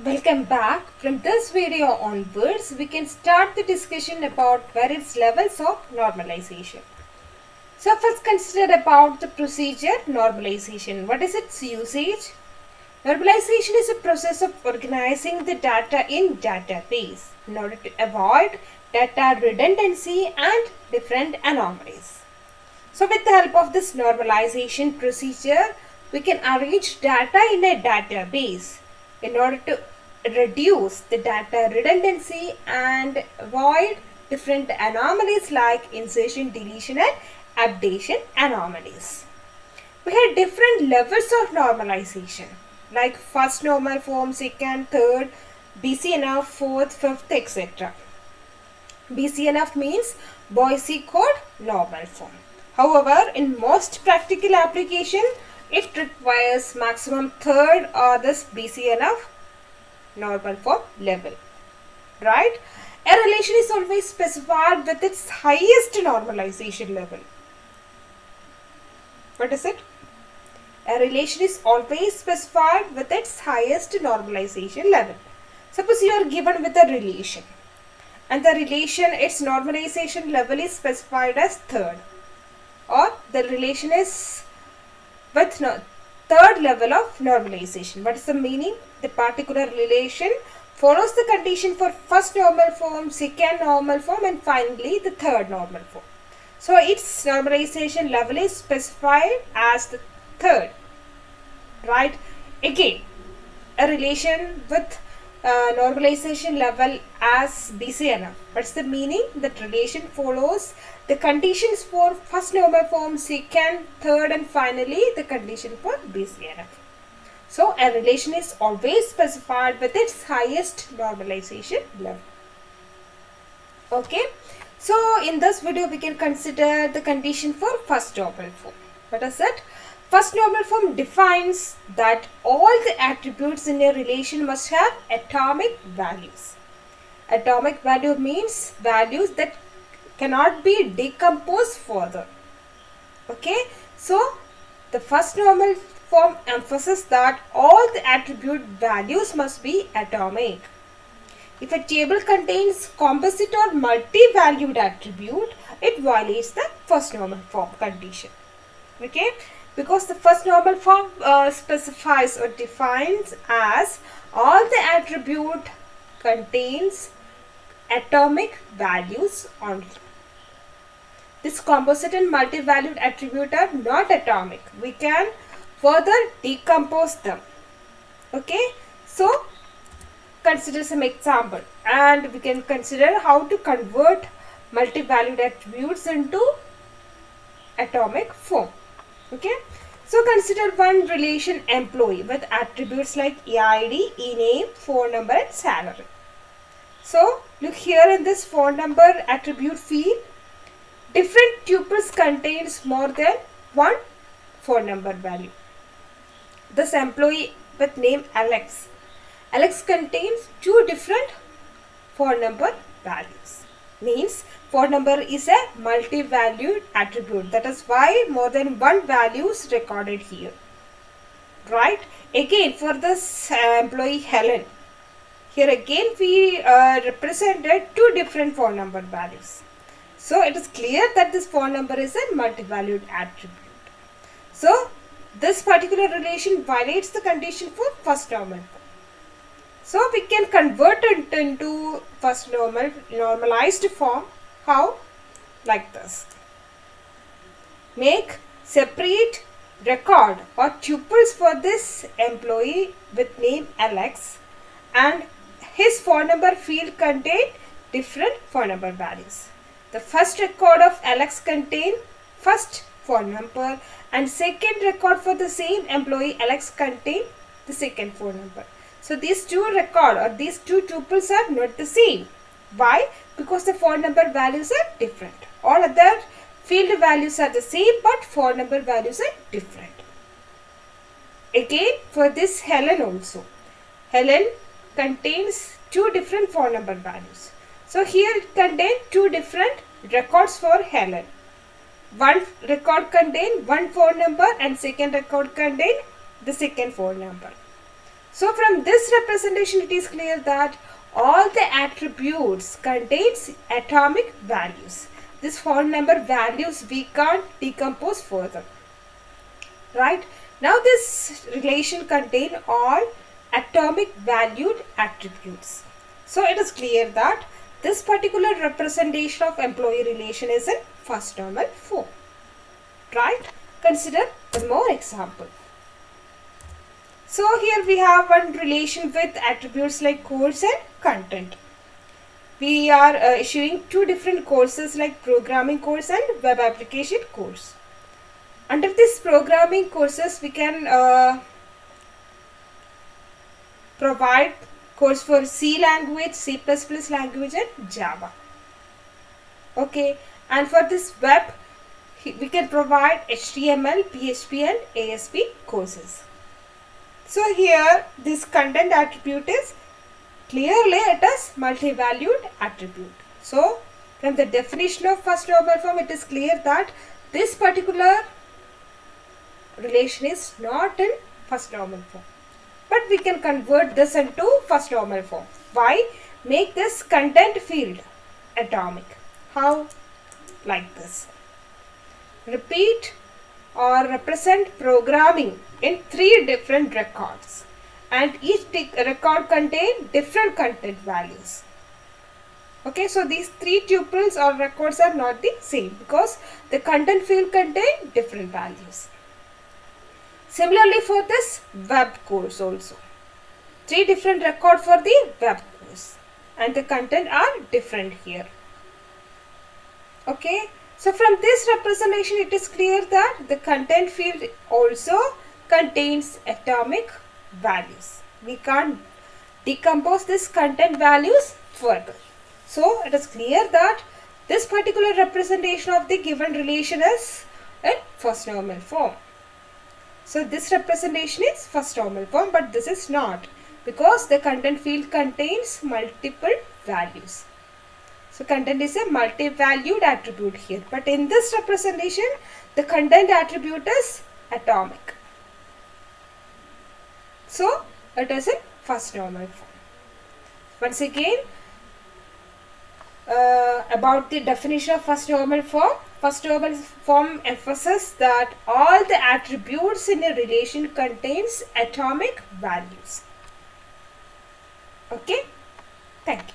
Welcome back. From this video onwards, we can start the discussion about various levels of normalization. So first consider about the procedure normalization. What is its usage? Normalization is a process of organizing the data in database in order to avoid data redundancy and different anomalies. So with the help of this normalization procedure, we can arrange data in a database in order to reduce the data redundancy and avoid different anomalies like insertion, deletion and updation anomalies. We have different levels of normalization like first normal form, second, third, BCNF, fourth, fifth, etc. BCNF means Boise code normal form. However, in most practical application, it requires maximum third or this BCNF normal form level, right? A relation is always specified with its highest normalization level. What is it? A relation is always specified with its highest normalization level. Suppose you are given with a relation and the relation, its normalization level is specified as third, or the relation is with third level of normalization. What is the meaning? The particular relation follows the condition for first normal form, second normal form and finally the third normal form. So its normalization level is specified as the third, right? Again, a relation with normalization level as BCNF. What's the meaning? That relation follows the conditions for first normal form, second, third and finally the condition for BCNF. So a relation is always specified with its highest normalization level. Okay. So in this video we can consider the condition for first normal form. What is it? First normal form defines that all the attributes in a relation must have atomic values. Atomic value means values that cannot be decomposed further. Okay, so the first normal form emphasizes that all the attribute values must be atomic. If a table contains composite or multi-valued attribute, it violates the first normal form condition. Okay, because the first normal form specifies or defines as all the attribute contains atomic values only. This composite and multi-valued attribute are not atomic. We can further decompose them. Okay, so consider some example and we can consider how to convert multi-valued attributes into atomic form. Okay, so consider one relation employee with attributes like EID, e-name, phone number and salary. So look here in this phone number attribute field, different tuples contains more than one phone number value. This employee with name Alex. Alex contains two different phone number values. Means phone number is a multi-valued attribute. That is why more than one value is recorded here. Right? Again, for this employee Helen, here again we represented two different phone number values. So it is clear that this phone number is a multi-valued attribute. So this particular relation violates the condition for first normal form. So we can convert it into first normalized form. How? Like this. Make separate record or tuples for this employee with name Alex and his phone number field contain different phone number values. The first record of Alex contain first phone number and second record for the same employee Alex contain the second phone number. So these two record or these two tuples are not the same. Why? Because the phone number values are different. All other field values are the same but phone number values are different. Again for this Helen also. Helen contains two different phone number values. So here it contains two different records for Helen. One record contains one phone number and second record contains the second phone number. So from this representation it is clear that all the attributes contains atomic values. This whole number values we can't decompose further. Right? Now this relation contain all atomic valued attributes. So it is clear that this particular representation of employee relation is in first normal form. Right? Consider one more example. So here we have one relation with attributes like course and content. We are issuing two different courses like programming course and web application course. Under this programming courses we can provide course for C language, C++ language and Java. Okay, and for this web we can provide HTML, PHP and ASP courses. So here this content attribute is clearly it is multi-valued attribute. So from the definition of first normal form it is clear that this particular relation is not in first normal form. But we can convert this into first normal form. Why? Make this content field atomic. How? Like this. Repeat or represent programming in 3 different records, and each record contain different content values. Okay, so these 3 tuples or records are not the same because the content field contain different values. Similarly for this web course also, 3 different records for the web course and the content are different here. Okay, so from this representation it is clear that the content field also contains atomic values. We can't decompose this content values further. So it is clear that this particular representation of the given relation is in first normal form. So this representation is first normal form, but this is not because the content field contains multiple values. So content is a multi-valued attribute here, but in this representation the content attribute is atomic. So it is in first normal form. Once again, about the definition of first normal form. First normal form emphasizes that all the attributes in a relation contains atomic values. Okay, thank you.